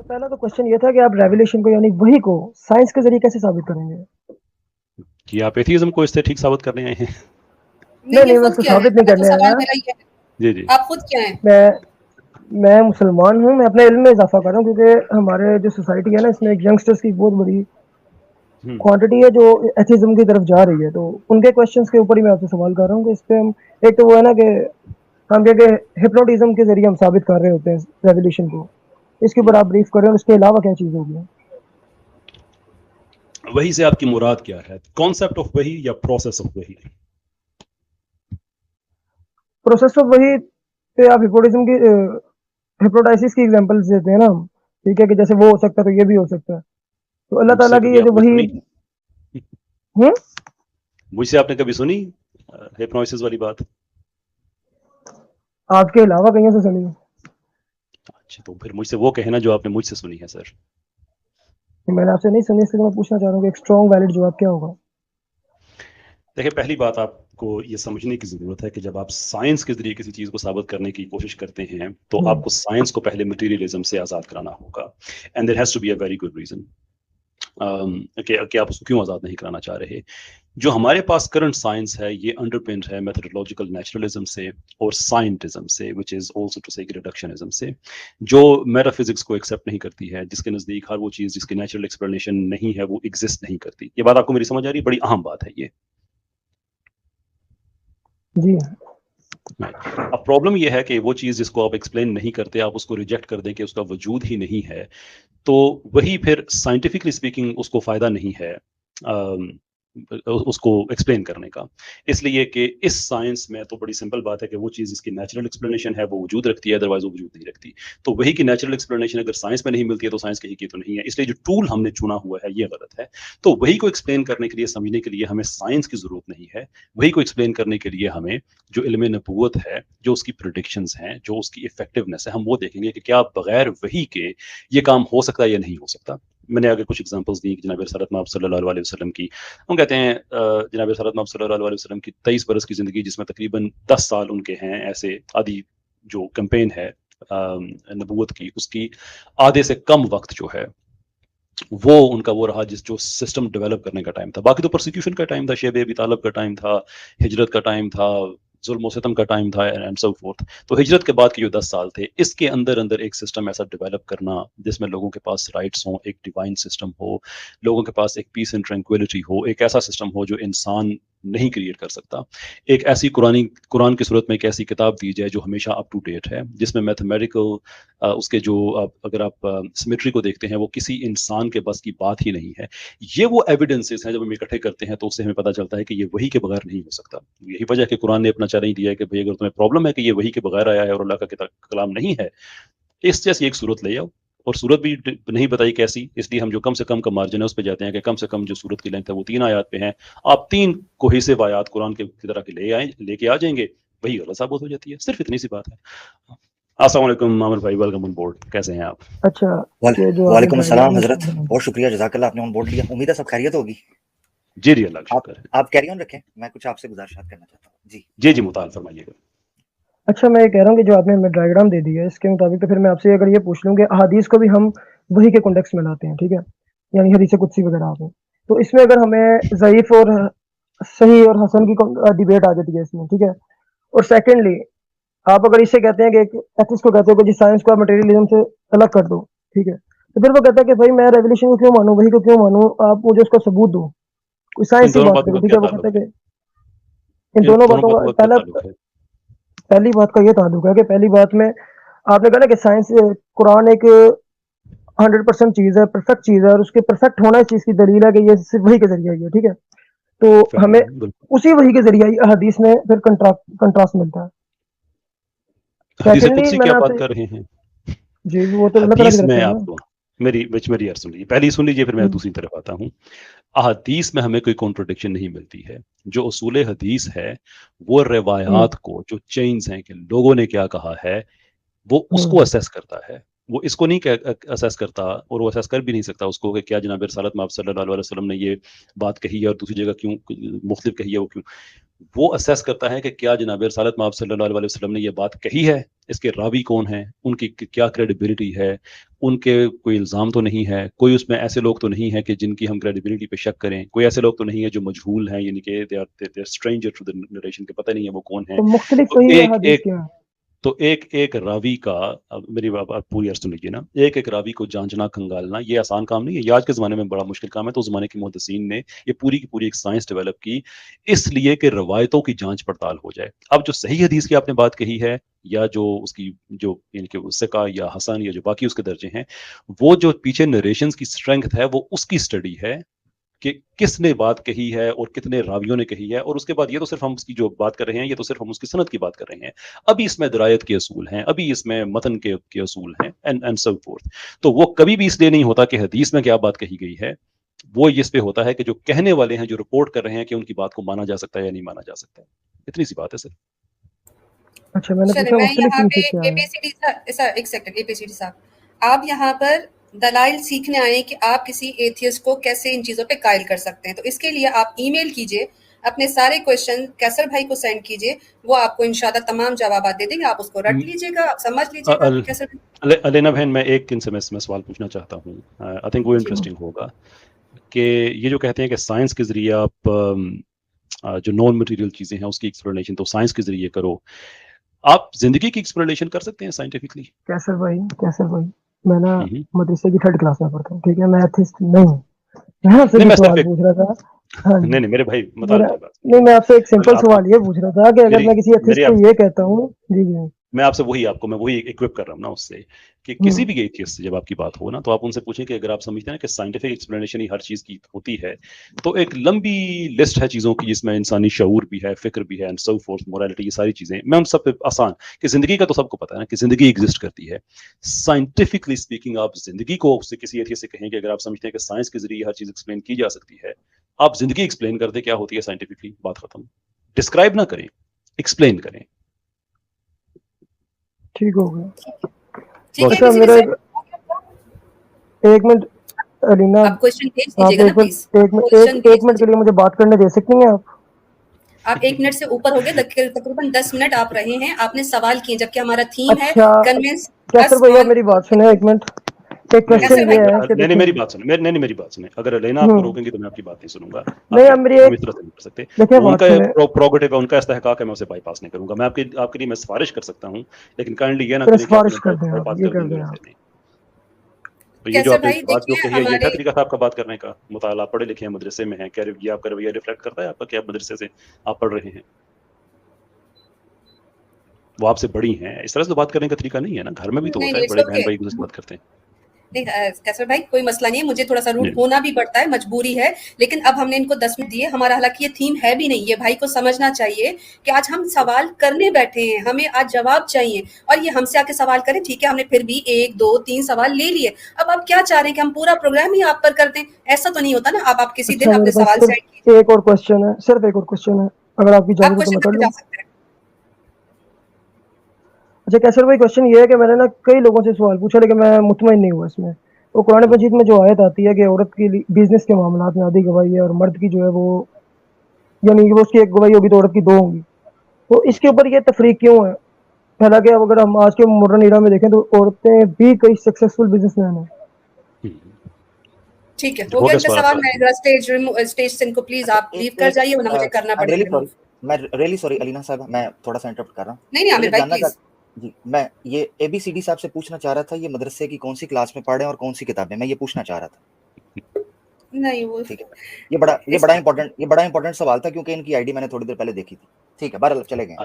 پہلا تو کوشچن یہ تھا کہ آپ ریولیشن کو یعنی وہی کو سائنس کے ذریعے کیسے ثابت کریں گے؟ کہ آپ ایتھیزم کو اس سے ٹھیک ثابت کرنے آئے ہیں؟ نہیں میں اس کو ثابت نہیں کرنے آیا. جی جی آپ خود کیا ہیں؟ میں مسلمان ہوں. میں اپنے علم میں اضافہ کر رہا ہوں کیونکہ ہمارے جو سوسائٹی ہے نا اس میں ایک ینگسٹرس کی بہت بڑی کوانٹٹی ہے جو ایتھیزم کی طرف جا رہی ہے. تو ان کے کوشچنس کے اوپر ہی میں آپ سے سوال کر رہا ہوں کہ اس پہ ہم ایک تو وہ ہے نا کہ ہم کہ ہپنوٹزم کے ذریعے ہم ثابت کر رہے ہوتے ہیں ریولیوشن کو. اس کے اوپر آپ بریف کر رہے ہیں. اس کے علاوہ کیا چیز ہوگی؟ وہی سے آپ کی مراد کیا ہے؟ کانسیپٹ آف وہی یا پروسیس آف وہی؟ پروسیس آف وہی پہ آپ ہپنوٹزم کی ہپنوٹائسس کی ایگزامپلس دیتے ہیں نا. ٹھیک ہے کہ جیسے وہ ہو سکتا ہے تو یہ بھی ہو سکتا ہے. تو اللہ تعالیٰ کی یہ جو وہی مجھ سے آپ نے کبھی سنی ہپنوسس والی بات؟ آپ کے علاوہ کہیں سے سنی؟ اچھا تو پھر مجھ سے وہ کہنا جو آپ نے مجھ سے سنی ہے. سر میں نے آپ سے نہیں سنی, اس لیے میں پوچھنا چاہ رہا ہوں کہ ایک اسٹرانگ ویلڈ جواب کیا ہوگا. دیکھیں پہلی بات آپ کو یہ سمجھنے کی ضرورت ہے کہ جب آپ سائنس کے ذریعے کسی چیز کو ثابت کرنے کی کوشش کرتے ہیں تو آپ کو سائنس کو پہلے مٹیریلزم سے آزاد کرانا ہوگا. And there has to be a very good reason کہ آپ اس کو کیوں آزاد نہیں کرانا چاہ رہے. جو ہمارے پاس کرنٹ سائنس ہے یہ انڈر پنڈ ہے میتھڈولوجیکل نیچرلزم سے اور سائنٹزم سے وچ از آلسو ٹو سے ریڈکشنزم سے, جو میٹا فزکس کو ایکسیپٹ نہیں کرتی ہے, جس کے نزدیک ہر وہ چیز جس کی نیچرل ایکسپلینیشن نہیں ہے وہ ایگزسٹ نہیں کرتی. یہ بات آپ کو میری سمجھ آ رہی ہے؟ بڑی اہم بات ہے یہ. جی اب پرابلم یہ ہے کہ وہ چیز جس کو آپ ایکسپلین نہیں کرتے آپ اس کو ریجیکٹ کر دیں کہ اس کا وجود ہی نہیں ہے, تو وہی پھر سائنٹیفکلی اسپیکنگ اس کو فائدہ نہیں ہے اس کو ایکسپلین کرنے کا. اس لیے کہ اس سائنس میں تو بڑی سمپل بات ہے کہ وہ چیز جس کی نیچرل ایکسپلینیشن ہے وہ وجود رکھتی ہے, ادروائز وہ وجود نہیں رکھتی. تو وہی کی نیچرل ایکسپلینیشن اگر سائنس میں نہیں ملتی ہے تو سائنس کہیں کی تو نہیں ہے. اس لیے جو ٹول ہم نے چنا ہوا ہے یہ غلط ہے. تو وہی کو ایکسپلین کرنے کے لیے, سمجھنے کے لیے ہمیں سائنس کی ضرورت نہیں ہے. وہی کو ایکسپلین کرنے کے لیے ہمیں جو علم نبوت ہے, جو اس کی پریڈکشنز ہیں, جو اس کی افیکٹونیس ہے, ہم وہ دیکھیں گے کہ کیا بغیر وہی کے یہ کام ہو سکتا ہے یا نہیں ہو سکتا. میں نے آگے کچھ ایگزامپلس دی جناب رسالت مآب صلی اللہ علیہ وسلم کی. ہم کہتے ہیں جناب رسالت مآب صلی اللہ علیہ وسلم کی 23 برس کی زندگی جس میں تقریباً 10 سال ان کے ہیں ایسے آدھی جو کمپین ہے نبوت کی, اس کی آدھے سے کم وقت جو ہے وہ ان کا وہ رہا جو سسٹم ڈیولپ کرنے کا ٹائم تھا. باقی تو پرسیکیوشن کا ٹائم تھا, شیب ابی طالب کا ٹائم تھا, ہجرت کا ٹائم تھا, ظلم و ستم کا ٹائم تھا اینڈ سو فورتھ. تو ہجرت کے بعد کے جو 10 سال تھے اس کے اندر ایک سسٹم ایسا ڈیولپ کرنا جس میں لوگوں کے پاس رائٹس ہوں, ایک ڈیوائن سسٹم ہو, لوگوں کے پاس ایک پیس اینڈ ٹرینکویلٹی ہو, ایک ایسا سسٹم ہو جو انسان نہیں کریٹ کر سکتا. ایک ایسی قرآن کی صورت میں ایک ایسی کتاب دی جائے جو ہمیشہ اپ ٹو ڈیٹ ہے, جس میں میتھمیٹیکل اس کے جو اگر آپ سیمیٹری کو دیکھتے ہیں وہ کسی انسان کے بس کی بات ہی نہیں ہے. یہ وہ ایویڈنسز ہیں جب ہم اکٹھے کرتے ہیں تو اس سے ہمیں پتہ چلتا ہے کہ یہ وہی کے بغیر نہیں ہو سکتا. یہی وجہ ہے کہ قرآن نے اپنا چیلنج دیا ہے کہ بھئی اگر تمہیں پرابلم ہے کہ یہ وہی کے بغیر آیا ہے اور اللہ کا کلام نہیں ہے, اس جیسی ایک صورت لے آؤ. اور صورت بھی نہیں بتائی کیسی, اس لیے ہم جو کم سے کم کا مارجن ہے اس پہ جاتے ہیں کہ کم سے کم جو صورت کی لینتھ ہے وہ 3 آیات پہ ہیں. آپ 3 کوہیسو آیات قرآن کی طرح کے لے کے آ جائیں گے, وہی غلط ثابت ہو جاتی ہے. صرف اتنی سی بات ہے. السلام علیکم عامر بھائی, ویلکم آن بورڈ. کیسے ہیں آپ؟ اچھا وعلیکم السلام حضرت, بہت شکریہ, جزاک اللہ, آپ نے آن بورڈ لیا. امید ہے سب خیریت ہوگی. جی جی اللہ کا شکر ہے. آپ کیری آن رکھیں, میں کچھ آپ سے گزارشات کرنا چاہتا ہوں. جی جی مطالعہ فرمائیے گا. اچھا میں یہ کہہ رہا ہوں کہ جو آپ نے ہمیں ڈائیگرام دے دی ہے اس کے مطابق تو پھر میں آپ سے اگر یہ پوچھ لوں کہ احادیث کو بھی ہم وہی کے کانٹیکس میں لاتے ہیں, ٹھیک ہے, یعنی حدیث قدسی وغیرہ آپ, تو اس میں اگر ہمیں ضعیف اور صحیح اور حسن کی ڈیبیٹ آ جاتی ہے اس میں, ٹھیک ہے. اور سیکنڈلی آپ اگر اس سے کہتے ہیں کہ ایتھکس کو کہتے ہو کہ جس سائنس کو آپ مٹیریلزم سے الگ کر دو, ٹھیک ہے, تو پھر وہ کہتا ہے کہ بھائی میں ریولیوشن کو کیوں مانوں, وہی کو کیوں مانوں, آپ مجھے اس کا ثبوت دو, کوئی سائنس کی بات کرو, ٹھیک ہے. وہ کہتا ہے کہ ان دونوں باتوں کا پہلی بات کا یہ تعلق ہے کہ پہلی بات میں آپ نے کہا نا کہ سائنس قرآن ایک 100% چیز ہے, پرفیکٹ چیز ہے, اور اس کے پرفیکٹ ہونا اس چیز کی دلیل ہے کہ یہ صرف وہی کے ذریعے ہے, ٹھیک ہے. تو ہمیں اسی وہی کے ذریعے حدیث میں پھر کنٹراسٹ ملتا ہے. حدیث قدسی کی آپ بات کر رہے ہیں. جی وہ تو اللہ تعالیٰ کی حدیث طرف میں سے ہے آپ کو میری عرض سن لیجیے, پہلی سن لیجیے, پھر میں دوسری طرف آتا ہوں. احادیث میں ہمیں کوئی کانٹرڈکشن نہیں ملتی ہے. جو اصول حدیث ہے وہ روایات کو, جو چینز ہیں کہ لوگوں نے کیا کہا ہے, وہ اس کو اسیس کرتا ہے. وہ اس کو نہیں اسیس کرتا, اور وہ اسیس کر بھی نہیں سکتا اس کو کہ کیا جناب رسالت مآب صلی اللہ علیہ وسلم نے یہ بات کہی ہے اور دوسری جگہ کیوں مختلف کہی ہے, وہ کیوں. وہ assess کرتا ہے کہ کیا جناب رسالت مآب صلی اللہ علیہ وسلم نے یہ بات کہی ہے, اس کے راوی کون ہیں, ان کی کیا کریڈیبلٹی ہے, ان کے کوئی الزام تو نہیں ہے, کوئی اس میں ایسے لوگ تو نہیں ہے کہ جن کی ہم کریڈیبلٹی پہ شک کریں, کوئی ایسے لوگ تو نہیں ہے جو مجہول ہیں, یعنی کہ they are stranger to the narration, کہ پتہ نہیں ہے وہ کون ہیں. تو مختلف تو صحیح ایک احادیث ایک کیا ہے؟ تو ایک راوی کا, میری بات پوری عرض سن لیجیے نا, ایک راوی کو جانچنا کھنگالنا یہ آسان کام نہیں ہے, یہ آج کے زمانے میں بڑا مشکل کام ہے. تو اس زمانے کے محدثین نے یہ پوری کی پوری ایک سائنس ڈیولپ کی اس لیے کہ روایتوں کی جانچ پڑتال ہو جائے. اب جو صحیح حدیث کی آپ نے بات کہی ہے, یا جو اس کی جو یعنی کہ ثقہ یا حسن یا جو باقی اس کے درجے ہیں, وہ جو پیچھے نریشنز کی اسٹرینتھ ہے وہ اس کی اسٹڈی ہے کہ کس نے بات کہی ہے اور کتنے راویوں نے کہی ہے. اور اس کے بعد یہ تو صرف ہم اس کی جو بات کر رہے ہیں, یہ تو صرف ہم اس کی سند کی بات کر رہے ہیں. ابھی اس میں درایت کے اصول ہیں, ابھی اس میں متن کے اصول ہیں, اینڈ سو فورتھ. تو وہ کبھی بھی اس لیے نہیں ہوتا کہ حدیث میں کیا بات کہی گئی ہے, وہ اس پہ ہوتا ہے کہ جو کہنے والے ہیں, جو رپورٹ کر رہے ہیں, کہ ان کی بات کو مانا جا سکتا ہے یا نہیں مانا جا سکتا ہے. اتنی سی بات ہے سر. اچھا میں نے چلے پوچھا میں مختلف یہاں ان پہ سے کیا اے ہے. بی سی ڈی ایک سیکنڈ, اے بی سی ڈی صاحب, آپ یہاں پر دلائل سیکھنے آئے کہ آپ کسی ایتھیسٹ کو کیسے ان چیزوں پہ قائل کر سکتے ہیں. تو اس کے لیے آپ ای میل کیجئے, اپنے سارے کویشچن کیسر بھائی کو سینڈ کیجئے, وہ آپ کو انشاءاللہ تمام جوابات دے دیں گے. آپ اس کو رٹ لیجئے گا, آپ سمجھ لیجئے گا کیسر بھائی. علینا بہن, میں ایک ان سے میں سوال پوچھنا چاہتا ہوں, آئی تھنک وہ جی انٹرسٹنگ ہوگا, کہ یہ جو کہتے ہیں کہ سائنس کے ذریعے آپ جو نان مٹیریل چیزیں ہیں اس کی ایکسپلینیشن تو سائنس کے ذریعے کرو, آپ زندگی کی ایکسپلینیشن کر سکتے ہیں سائنٹیفکلی؟ کیسر بھائی میں نا مدرسے کی 3rd کلاس میں پڑھتا ہوں, ٹھیک ہے, میں ایتھسٹ نہیں ہوں. میں آپ سے نہیں, بھی میں صرف سوال ایک پوچھ رہا تھا. ہاں جی, نہیں میرے بھائی مطالعہ کی بات نہیں میں آپ سے ایک اگر سمپل آپ سوال یہ پوچھ رہا تھا کہ اگر میری میں کسی ایتھسٹ میری کو آپ یہ کہتا ہوں. جی جی, میں آپ سے وہی اکوپ کر رہا ہوں نا اس سے, کہ کسی بھی ایتھیسٹ سے جب آپ کی بات ہو نا, تو آپ ان سے پوچھیں کہ اگر آپ سمجھتے ہیں کہ سائنٹیفک ایکسپلینیشن ہی ہر چیز کی ہوتی ہے, تو ایک لمبی لسٹ ہے چیزوں کی جس میں انسانی شعور بھی ہے, فکر بھی ہے, اینڈ سو فورتھ, مورالٹی, یہ ساری چیزیں. میں ان سب پہ آسان کہ زندگی کا تو سب کو پتا ہے نا کہ زندگی ایگزسٹ کرتی ہے. سائنٹیفکلی اسپیکنگ آپ زندگی کو اس سے کسی ایتھیسٹ سے کہیں کہ اگر آپ سمجھتے ہیں کہ سائنس کے ذریعے ہر چیز ایکسپلین کی جا سکتی ہے, آپ زندگی ایکسپلین کر دیں کیا ہوتی ہے سائنٹیفکلی, بات ختم. ڈسکرائب نہ کریں, ایکسپلین کریں. ٹھیک ہو گیا. ٹھیک ہے, اچھا کسی میرا بھی ایک منٹ الینا, آپ کویشچن بھیج آپ دیجیے گا نا ایک پلیز, منٹ کویشچن ایک بھیج منٹ کے دیجیے. لیے مجھے بات کرنے دے سکتی ہیں آپ؟ آپ 1 منٹ سے اوپر ہو گئے, تقریباً 10 منٹ آپ رہے ہیں, آپ نے سوال کیے, جبکہ ہمارا تھیم ہے اچھا کنونس کیسر اس بھائی, آپ آن. میری بات سنیں ایک منٹ. ایک کوشچن کیسر بھائی, یہ ہے کہ نہیں دیکھیں, میری بات سنیں, نہیں میری بات سنیں. اگر لینا آپ کو روکیں گی تو میں آپ کی بات نہیں سنوں گا. نہیں اب میری ہم ایک اس طرح سے نہیں کر سکتے. دیکھیں وہ ان بات کا سنیں, پروگریٹو ہے, ان کا استحقاق ہے, میں اسے بائی پاس نہیں کروں گا. میں آپ کے لیے میں سفارش کر سکتا ہوں, لیکن کائنڈلی یہ نہ پھر کریں کہ آپ سفارش نے کر دیں, بائی آپ پاس یہ کر کر دیں گے. دیں ویسے آپ. نہیں. تو یہ جو کیسر آپ نے بھائی بات جو دیکھیے کہی ہے, یہ تھا ہمارے طریقہ تھا آپ کا بات کرنے کا. مطالعہ پڑھے لکھے ہیں, مدرسے میں ہیں, کیا یہ آپ کا رویہ ریفلیکٹ کرتا ہے آپ کا کہ آپ مدرسے سے آپ پڑھ رہے ہیں؟ وہ آپ سے بڑی ہیں, اس طرح سے بات کرنے کا طریقہ نہیں ہے نا. گھر میں بھی تو نہیں ہوتا نہیں ہے, اٹس بڑے بہن اوکے. بھائی دوسرے سے بات کرتے ہیں. نہیں کیسر بھائی کوئی مسئلہ نہیں ہے, مجھے تھوڑا سا روٹ ہونا بھی پڑتا ہے, مجبوری ہے, لیکن اب ہم نے ان کو 10 منٹ دیے. ہمارا حالانکہ یہ تھیم ہے بھی نہیں, یہ بھائی کو سمجھنا چاہیے کہ آج ہم سوال کرنے بیٹھے ہیں, ہمیں آج جواب چاہیے, اور یہ ہم سے آ کے سوال کریں. ٹھیک ہے, ہم نے پھر بھی 1 2 3 سوال لے لیے. اب آپ کیا چاہ رہے ہیں کہ ہم پورا پروگرام ہی آپ پر کر دیں؟ ایسا تو نہیں ہوتا نا. آپ کسی اچھا دن اپنے میرے پاس سوال صرف سیٹ کیجیے. ایک اور کوشچن ہے, صرف ایک اور کوشچن ہے, اگر آپ کی آپ اجازت ہے تو کوشچن میں کر کرتے لوں. جا سکتے ہیں. اچھا کیسر بھائی, کوشچن یہ ہے کہ میں نے نا کئی لوگوں سے سوال پوچھا, لیکن میں مطمئن نہیں ہوا اس میں. وہ قرآن مجید میں جو آیت آتی ہے کہ عورت کی بزنس کے معاملات میں آدھی گواہی ہے, اور مرد کی جو ہے وہ یعنی کہ اس کی ایک گواہی ہوگی تو عورت کی 2 ہوں گی, تو اس کے اوپر یہ تفریق کیوں ہے؟ حالانکہ اب اگر ہم آج کے ماڈرن ایرا میں دیکھیں تو عورتیں بھی کئی سکسیسفل بزنس مین ہیں. ٹھیک ہے, ہو گیا ان کا سوال. میں اسٹیج سے ان کو پلیز آپ لیو کر جائیے, ورنہ مجھے کرنا پڑے گا. میں ریلی سوری الینا صاحب, میں تھوڑا سا انٹرپٹ کر رہا ہوں. نہیں عامر بھائی پلیز. جی, میں یہ اے بی سی ڈی صاحب سے پوچھنا چاہ رہا تھا, یہ مدرسے کی کون سی کلاس میں پڑھے ہیں اور کون سی کتابیں, میں یہ پوچھنا چاہ رہا تھا. نہیں وہ ٹھیک ہے, یہ بڑا امپورٹنٹ سوال تھا, کیونکہ ان کی آئی ڈی میں نے تھوڑی دیر پہلے دیکھی تھی. ٹھیک ہے, بہرحال چلے گئے.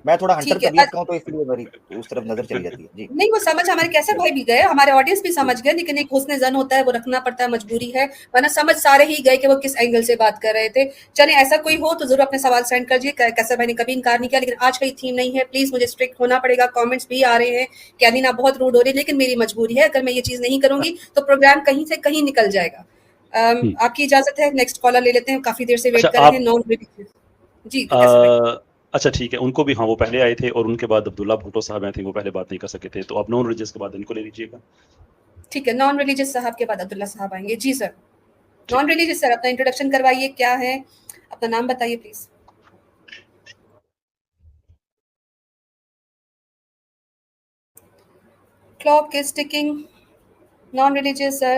میں تھوڑا ہنٹر طبیعت کا ہوں, تو اس لیے میری اس طرف نظر چلی جاتی ہے. جی نہیں وہ سمجھ ہمارے کیسے بھائی بھی گئے, ہمارے آڈینس بھی سمجھ گئے, لیکن ایک حسن زن ہوتا ہے, وہ رکھنا پڑتا ہے, مجبوری ہے, ورنہ سمجھ سارے ہی گئے کہ وہ کس اینگل سے بات کر رہے تھے. چلیں ایسا کوئی ہو تو ضرور اپنے سوال سینڈ کر دیجیے. کیسر بھائی نے کبھی انکار نہیں کیا, لیکن آج کا یہ تھیم نہیں ہے, پلیز مجھے اسٹرکٹ ہونا پڑے گا. کامنٹس بھی آ رہے ہیں کہ الینا بہت روڈ ہو رہی ہے, لیکن میری مجبوری ہے, اگر میں یہ چیز نہیں کروں گی تو پروگرام کہیں سے کہیں نکل جائے گا. آپ کی اجازت ہے, نیکسٹ کالر لے لیتے ہیں, کافی دیر سے ویٹ کر رہے ہیں. نان ریلیجیس, جی کیسر بھائی. اچھا ٹھیک ہے, ان کو بھی, ہاں وہ پہلے آئے تھے, اور ان کے بعد عبداللہ بھٹو صاحب آئے تھے, وہ پہلے بات نہیں کر سکے تھے, تو آپ نان ریلیجیس کے بعد ان کو لے لیجیے گا. ٹھیک ہے, نان ریلیجیس صاحب کے بعد عبداللہ صاحب آئیں گے. جی سر, نان ریلیجیس سر اپنا انٹروڈکشن کروائیے, کیا ہے, اپنا نام بتائیے please. Clock is ticking. Non-religious sir.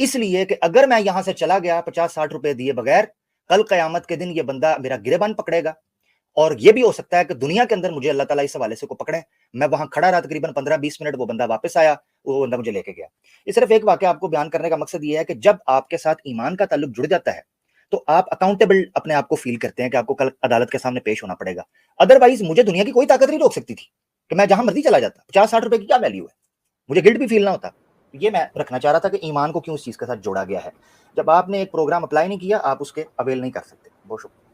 اس لیے کہ اگر میں یہاں سے چلا گیا 50-60 روپے دیے بغیر، کل قیامت کے دن یہ بندہ میرا گریبان پکڑے گا، اور یہ بھی ہو سکتا ہے کہ دنیا کے اندر مجھے اللہ تعالیٰ اس حوالے سے کو پکڑے، میں وہاں کھڑا رہا تقریباً 15-20 منٹ، وہ بندہ واپس آیا، وہ بندہ مجھے لے کے گیا۔ یہ صرف ایک واقعہ آپ کو بیان کرنے کا مقصد یہ ہے کہ جب آپ کے ساتھ ایمان کا تعلق جڑ جاتا ہے تو آپ اکاؤنٹیبل اپنے آپ کو فیل کرتے ہیں کہ آپ کو کل عدالت کے سامنے پیش ہونا پڑے گا۔ ادروائز مجھے دنیا کی کوئی طاقت نہیں روک سکتی تھی کہ میں جہاں مرضی چلا جاتا، 50-60 روپے کی کیا ویلیو ہے، مجھے گلٹ بھی فیل نہ ہوتا۔ یہ میں رکھنا چاہ رہا تھا کہ ایمان کو کیوں اس چیز کے ساتھ جوڑا گیا ہے۔ جب آپ نے ایک پروگرام اپلائی نہیں کیا، آپ اس کے اویل نہیں کر سکتے۔ بہت شکریہ۔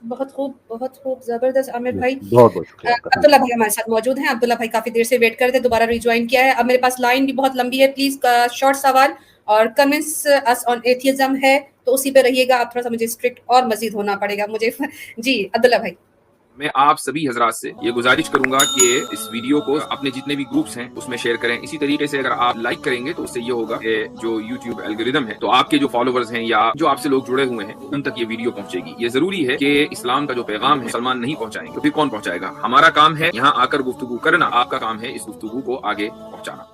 بہت خوب زبردست عامر بھائی۔ بہت بہت شکریہ آپ کا۔ عبداللہ بھائی ہمارے ساتھ موجود ہیں۔ عبداللہ بھائی کافی دیر سے ویٹ کر رہے تھے، دوبارہ ریجوائن کیا ہے۔ اب میرے پاس لائن بھی بہت لمبی ہے، پلیز شارٹ سوال اور کمنٹس اس آن ایتھیزم ہے تو اسی پہ رہیے گا آپ، تھوڑا سا مجھے اسٹرکٹ اور مزید ہونا پڑے گا مجھے۔ جی عبداللہ بھائی۔ میں آپ سبھی حضرات سے یہ گزارش کروں گا کہ اس ویڈیو کو اپنے جتنے بھی گروپس ہیں اس میں شیئر کریں۔ اسی طریقے سے اگر آپ لائک کریں گے تو اس سے یہ ہوگا کہ جو یوٹیوب الگوریدم ہے تو آپ کے جو فالوورز ہیں یا جو آپ سے لوگ جڑے ہوئے ہیں ان تک یہ ویڈیو پہنچے گی۔ یہ ضروری ہے کہ اسلام کا جو پیغام ہے مسلمان نہیں پہنچائیں گے تو پھر کون پہنچائے گا؟ ہمارا کام ہے یہاں آ کر گفتگو کرنا، آپ کا کام ہے اس گفتگو کو آگے پہنچانا۔